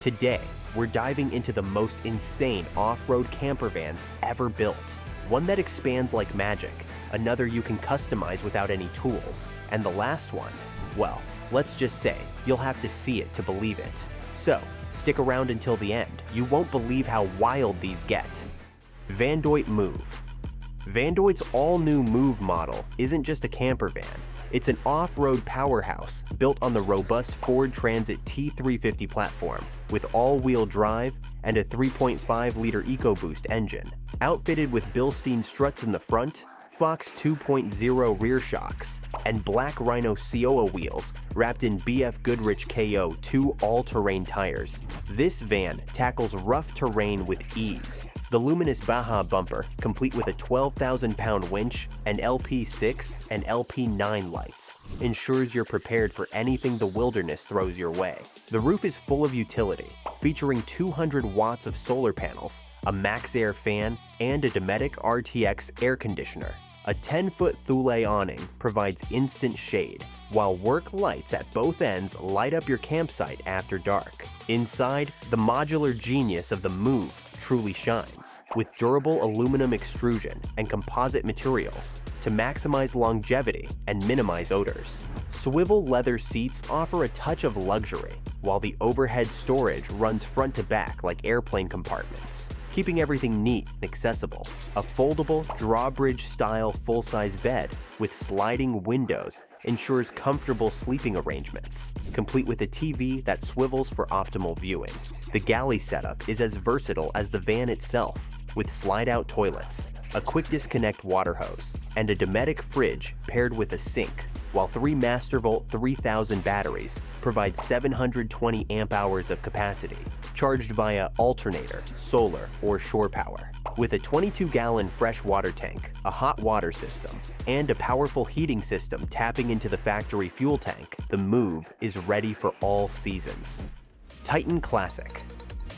Today, we're diving into the most insane off-road campervans ever built. One that expands like magic, another you can customize without any tools, and the last one, well, let's just say you'll have to see it to believe it. So, stick around until the end. You won't believe how wild these get. Vandoit Moov. Vandoit's all-new Moov model isn't just a campervan. It's an off-road powerhouse built on the robust Ford Transit T350 platform with all-wheel drive and a 3.5-liter EcoBoost engine. Outfitted with Bilstein struts in the front, Fox 2.0 rear shocks, and Black Rhino Seoa wheels wrapped in BFGoodrich KO2 all-terrain tires, this van tackles rough terrain with ease. The Luminous Baja bumper, complete with a 12,000-pound winch and LP6 and LP9 lights, ensures you're prepared for anything the wilderness throws your way. The roof is full of utility, featuring 200 watts of solar panels, a max air fan, and a Dometic RTX air conditioner. A 10-foot Thule awning provides instant shade, while work lights at both ends light up your campsite after dark. Inside, the modular genius of the Moov truly shines, with durable aluminum extrusion and composite materials to maximize longevity and minimize odors. Swivel leather seats offer a touch of luxury, while the overhead storage runs front to back like airplane compartments, keeping everything neat and accessible. A foldable drawbridge-style full-size bed with sliding windows ensures comfortable sleeping arrangements, complete with a TV that swivels for optimal viewing. The galley setup is as versatile as the van itself, with slide-out toilets, a quick disconnect water hose, and a Dometic fridge paired with a sink, while 3 Mastervolt 3000 batteries provide 720 amp-hours of capacity, charged via alternator, solar, or shore power. With a 22-gallon fresh water tank, a hot water system, and a powerful heating system tapping into the factory fuel tank, the Moov is ready for all seasons. Titan Classic.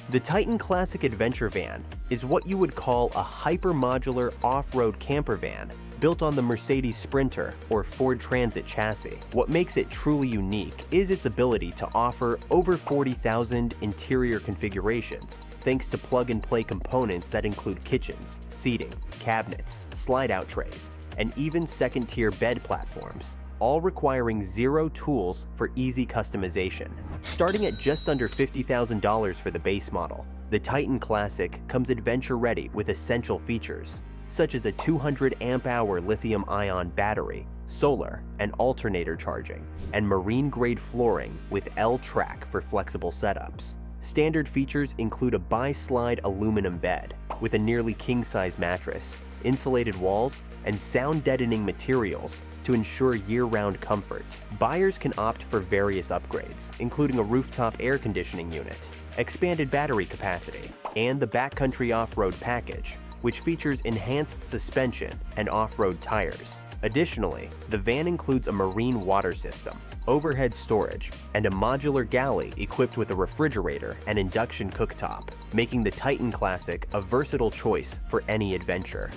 The Titan Classic Adventure Van is what you would call a hyper-modular off-road camper van built on the Mercedes Sprinter or Ford Transit chassis. What makes it truly unique is its ability to offer over 40,000 interior configurations, thanks to plug-and-play components that include kitchens, seating, cabinets, slide-out trays, and even second-tier bed platforms, all requiring zero tools for easy customization. Starting at just under $50,000 for the base model, the Titan Classic comes adventure-ready with essential features, such as a 200 amp-hour lithium-ion battery, solar and alternator charging, and marine-grade flooring with L-track for flexible setups. Standard features include a bi-slide aluminum bed with a nearly king-size mattress, insulated walls, and sound-deadening materials to ensure year-round comfort. Buyers can opt for various upgrades, including a rooftop air conditioning unit, expanded battery capacity, and the Backcountry Off-Road Package, which features enhanced suspension and off-road tires. Additionally, the van includes a marine water system, overhead storage, and a modular galley equipped with a refrigerator and induction cooktop, making the Titan Classic a versatile choice for any adventure.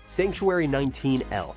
Sanctuary 19L.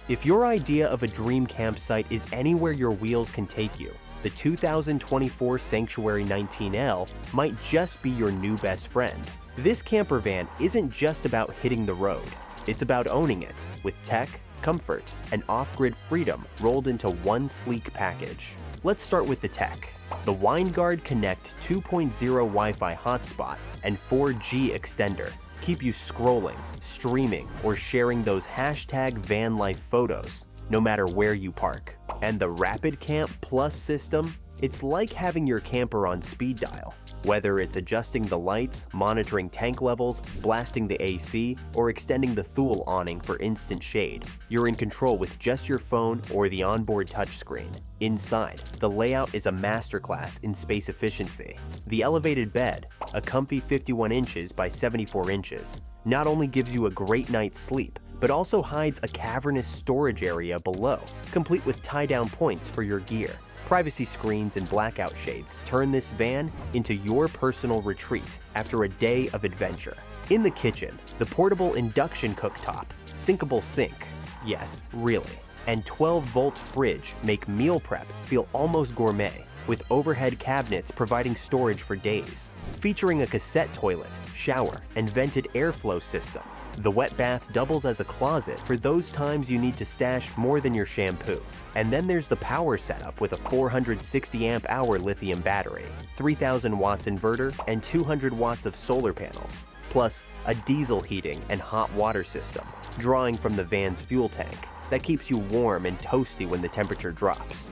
If your idea of a dream campsite is anywhere your wheels can take you, the 2024 Sanctuary 19L might just be your new best friend. This camper van isn't just about hitting the road, it's about owning it, with tech, comfort, and off-grid freedom rolled into one sleek package. Let's start with the tech. The WineGuard Connect 2.0 Wi-Fi hotspot and 4G extender keep you scrolling, streaming, or sharing those #vanlife photos, no matter where you park. And the Rapid Camp Plus system? It's like having your camper on speed dial. Whether it's adjusting the lights, monitoring tank levels, blasting the AC, or extending the Thule awning for instant shade, you're in control with just your phone or the onboard touchscreen. Inside, the layout is a masterclass in space efficiency. The elevated bed, a comfy 51 inches by 74 inches, not only gives you a great night's sleep, but also hides a cavernous storage area below, complete with tie-down points for your gear. Privacy screens and blackout shades turn this van into your personal retreat after a day of adventure. In the kitchen, the portable induction cooktop, sinkable sink, yes, really, and 12-volt fridge make meal prep feel almost gourmet. with overhead cabinets providing storage for days. Featuring a cassette toilet, shower, and vented airflow system, the wet bath doubles as a closet for those times you need to stash more than your shampoo. And then there's the power setup with a 460 amp hour lithium battery, 3000 watts inverter, and 200 watts of solar panels, plus a diesel heating and hot water system, drawing from the van's fuel tank that keeps you warm and toasty when the temperature drops.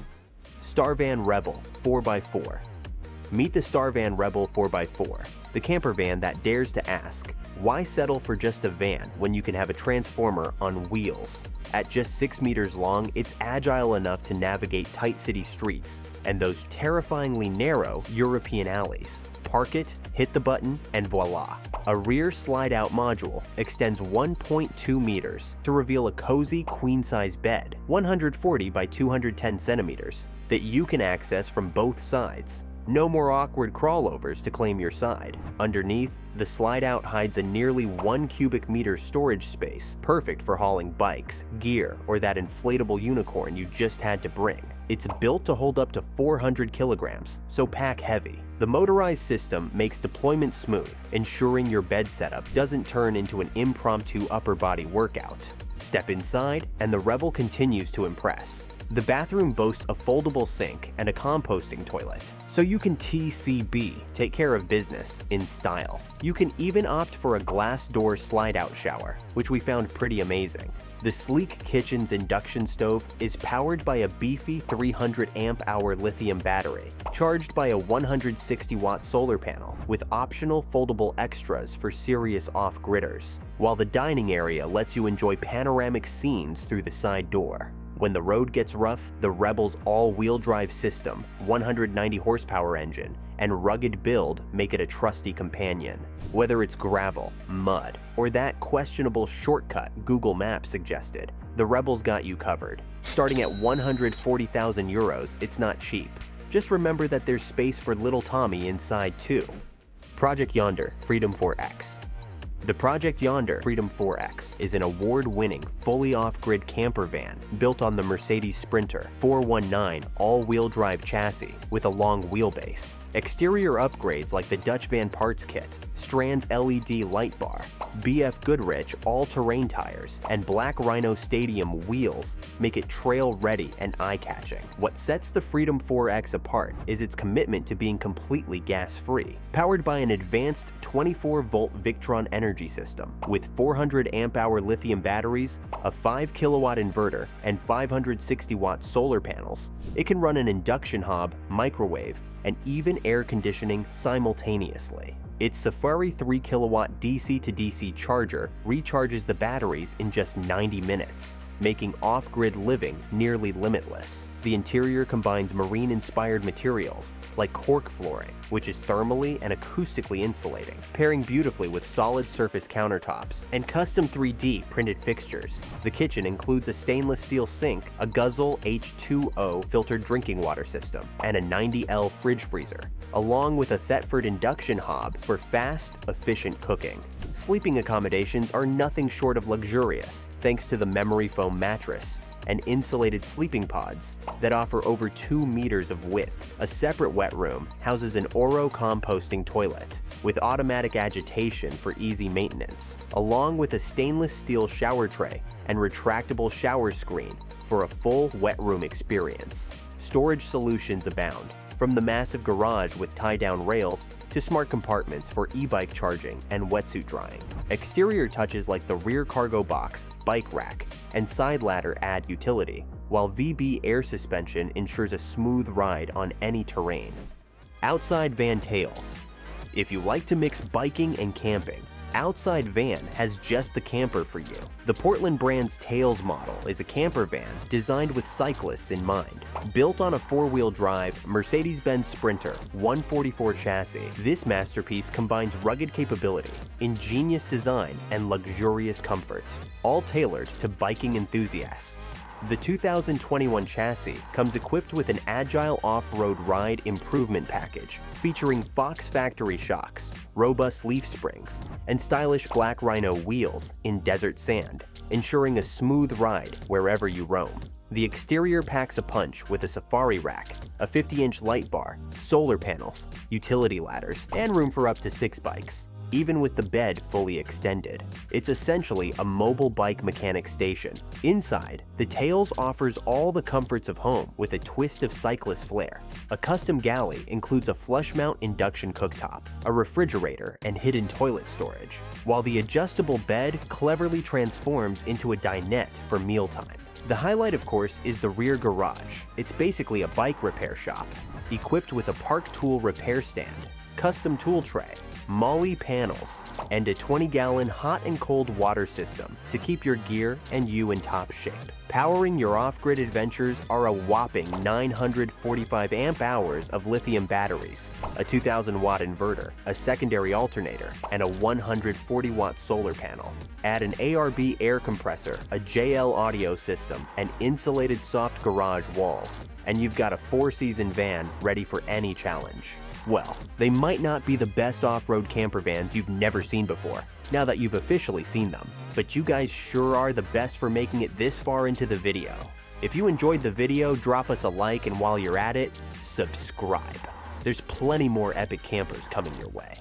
StarVan Rebel 4x4. Meet the StarVan Rebel 4x4, the camper van that dares to ask, why settle for just a van when you can have a transformer on wheels? At just 6 meters long, it's agile enough to navigate tight city streets and those terrifyingly narrow European alleys. Park it, hit the button, and voila. A rear slide-out module extends 1.2 meters to reveal a cozy queen-size bed, 140 by 210 centimeters, that you can access from both sides. No more awkward crawlovers to claim your side. Underneath, the slide-out hides a nearly 1 cubic meter storage space, perfect for hauling bikes, gear, or that inflatable unicorn you just had to bring. It's built to hold up to 400 kilograms, so pack heavy. The motorized system makes deployment smooth, ensuring your bed setup doesn't turn into an impromptu upper body workout. Step inside, and the Rebel continues to impress. The bathroom boasts a foldable sink and a composting toilet, so you can TCB, take care of business, in style. You can even opt for a glass door slide-out shower, which we found pretty amazing. The sleek kitchen's induction stove is powered by a beefy 300 amp hour lithium battery, charged by a 160 watt solar panel, with optional foldable extras for serious off-gridders, while the dining area lets you enjoy panoramic scenes through the side door. When the road gets rough, the Rebel's all-wheel drive system, 190 horsepower engine, and rugged build make it a trusty companion. Whether it's gravel, mud, or that questionable shortcut Google Maps suggested, the Rebel's got you covered. Starting at 140,000 euros, it's not cheap. Just remember that there's space for little Tommy inside too. Project Yonder Freedom 4X. The Project Yonder Freedom 4X is an award-winning, fully off-grid camper van built on the Mercedes Sprinter 419 all-wheel drive chassis with a long wheelbase. Exterior upgrades like the Dutch Van Parts Kit, Strand's LED light bar, BFGoodrich all-terrain tires, and Black Rhino Stadium wheels make it trail-ready and eye-catching. What sets the Freedom 4X apart is its commitment to being completely gas-free. Powered by an advanced 24-volt Victron energy system with 400 amp hour lithium batteries, a 5 kilowatt inverter, and 560 watt solar panels, it can run an induction hob, microwave, and even air conditioning simultaneously. Its Safari 3 kilowatt DC to DC charger recharges the batteries in just 90 minutes, making off-grid living nearly limitless. The interior combines marine-inspired materials like cork flooring, which is thermally and acoustically insulating, pairing beautifully with solid surface countertops and custom 3D printed fixtures. The kitchen includes a stainless steel sink, a Guzzle H2O filtered drinking water system, and a 90L fridge freezer, along with a Thetford induction hob for fast, efficient cooking. Sleeping accommodations are nothing short of luxurious, thanks to the memory foam mattress and insulated sleeping pods that offer over 2 meters of width. A separate wet room houses an Oro composting toilet with automatic agitation for easy maintenance, along with a stainless steel shower tray and retractable shower screen for a full wet room experience. Storage solutions abound, from the massive garage with tie-down rails to smart compartments for e-bike charging and wetsuit drying. Exterior touches like the rear cargo box, bike rack, and side ladder add utility, while VB air suspension ensures a smooth ride on any terrain. Outside van tails. If you like to mix biking and camping, Outside Van has just the camper for you. The Portland brand's Tails model is a camper van designed with cyclists in mind. Built on a four-wheel drive Mercedes-Benz Sprinter 144 chassis, this masterpiece combines rugged capability, ingenious design, and luxurious comfort, all tailored to biking enthusiasts. The 2021 chassis comes equipped with an agile off-road ride improvement package featuring Fox factory shocks, robust leaf springs, and stylish Black Rhino wheels in desert sand, ensuring a smooth ride wherever you roam. The exterior packs a punch with a safari rack, a 50-inch light bar, solar panels, utility ladders, and room for up to 6 bikes, even with the bed fully extended. It's essentially a mobile bike mechanic station. Inside, the Tails offers all the comforts of home with a twist of cyclist flair. A custom galley includes a flush mount induction cooktop, a refrigerator, and hidden toilet storage, while the adjustable bed cleverly transforms into a dinette for mealtime. The highlight, of course, is the rear garage. It's basically a bike repair shop, equipped with a park tool repair stand, custom tool tray, Molly panels, and a 20-gallon hot and cold water system to keep your gear and you in top shape. Powering your off-grid adventures are a whopping 945 amp hours of lithium batteries, a 2,000-watt inverter, a secondary alternator, and a 140-watt solar panel. Add an ARB air compressor, a JL audio system, and insulated soft garage walls, and you've got a 4-season van ready for any challenge. Well, they might not be the best off-road camper vans you've never seen before, now that you've officially seen them, but you guys sure are the best for making it this far into the video. If you enjoyed the video, drop us a like, and while you're at it, subscribe. There's plenty more epic campers coming your way.